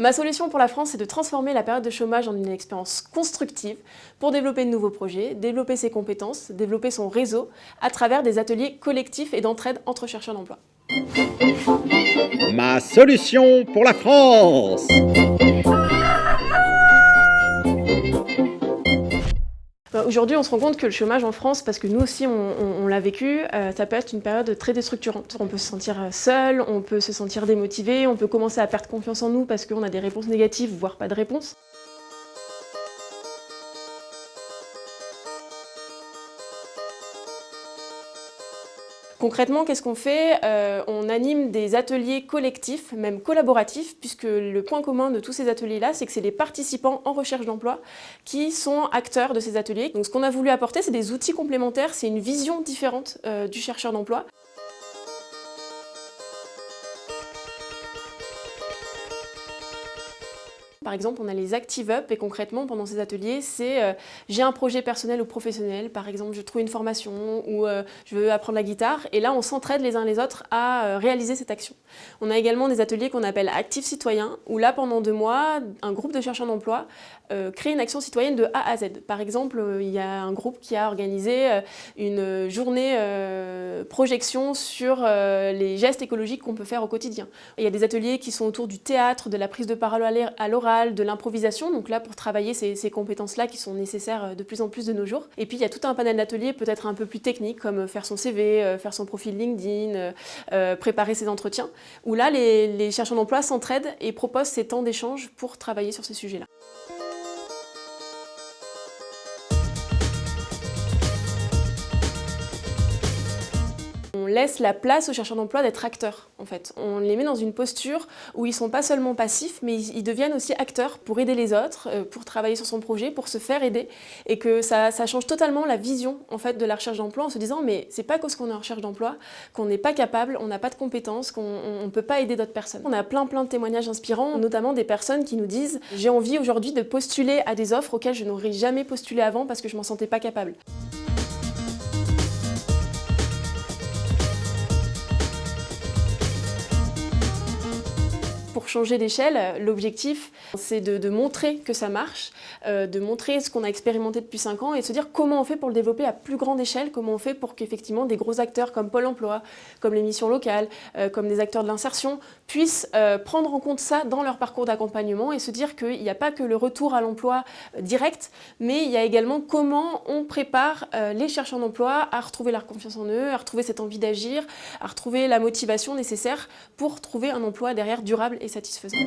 Ma solution pour la France, c'est de transformer la période de chômage en une expérience constructive pour développer de nouveaux projets, développer ses compétences, développer son réseau à travers des ateliers collectifs et d'entraide entre chercheurs d'emploi. Ma solution pour la France! Aujourd'hui, on se rend compte que le chômage en France, parce que nous aussi on l'a vécu, ça peut être une période très déstructurante. On peut se sentir seul, on peut se sentir démotivé, on peut commencer à perdre confiance en nous parce qu'on a des réponses négatives, voire pas de réponse. Concrètement, qu'est-ce qu'on fait? On anime des ateliers collectifs, même collaboratifs, puisque le point commun de tous ces ateliers-là, c'est que c'est les participants en recherche d'emploi qui sont acteurs de ces ateliers. Donc ce qu'on a voulu apporter, c'est des outils complémentaires, c'est une vision différente du chercheur d'emploi. Par exemple, on a les Active Up et concrètement, pendant ces ateliers, c'est j'ai un projet personnel ou professionnel, par exemple, je trouve une formation ou je veux apprendre la guitare et là, on s'entraide les uns les autres à réaliser cette action. On a également des ateliers qu'on appelle Active Citoyen où là, pendant 2 mois, un groupe de chercheurs d'emploi crée une action citoyenne de A à Z. Par exemple, il y a un groupe qui a organisé une journée projection sur les gestes écologiques qu'on peut faire au quotidien. Il y a des ateliers qui sont autour du théâtre, de la prise de parole à l'oral, de l'improvisation, donc là pour travailler ces compétences-là qui sont nécessaires de plus en plus de nos jours. Et puis il y a tout un panel d'ateliers peut-être un peu plus techniques comme faire son CV, faire son profil LinkedIn, préparer ses entretiens, où là les chercheurs d'emploi s'entraident et proposent ces temps d'échange pour travailler sur ces sujets-là. On laisse la place aux chercheurs d'emploi d'être acteurs, en fait. On les met dans une posture où ils ne sont pas seulement passifs, mais ils deviennent aussi acteurs pour aider les autres, pour travailler sur son projet, pour se faire aider, et que ça change totalement la vision en fait, de la recherche d'emploi en se disant mais c'est pas parce qu'on est en recherche d'emploi qu'on n'est pas capable, on n'a pas de compétences, qu'on ne peut pas aider d'autres personnes. On a plein de témoignages inspirants, notamment des personnes qui nous disent « J'ai envie aujourd'hui de postuler à des offres auxquelles je n'aurais jamais postulé avant parce que je ne m'en sentais pas capable ». Pour changer d'échelle, l'objectif, c'est de montrer que ça marche, de montrer ce qu'on a expérimenté depuis 5 ans et de se dire comment on fait pour le développer à plus grande échelle, comment on fait pour qu'effectivement des gros acteurs comme Pôle emploi, comme les missions locales, comme des acteurs de l'insertion, puissent prendre en compte ça dans leur parcours d'accompagnement et se dire qu'il n'y a pas que le retour à l'emploi direct, mais il y a également comment on prépare les chercheurs d'emploi à retrouver leur confiance en eux, à retrouver cette envie d'agir, à retrouver la motivation nécessaire pour trouver un emploi derrière durable et satisfaisant.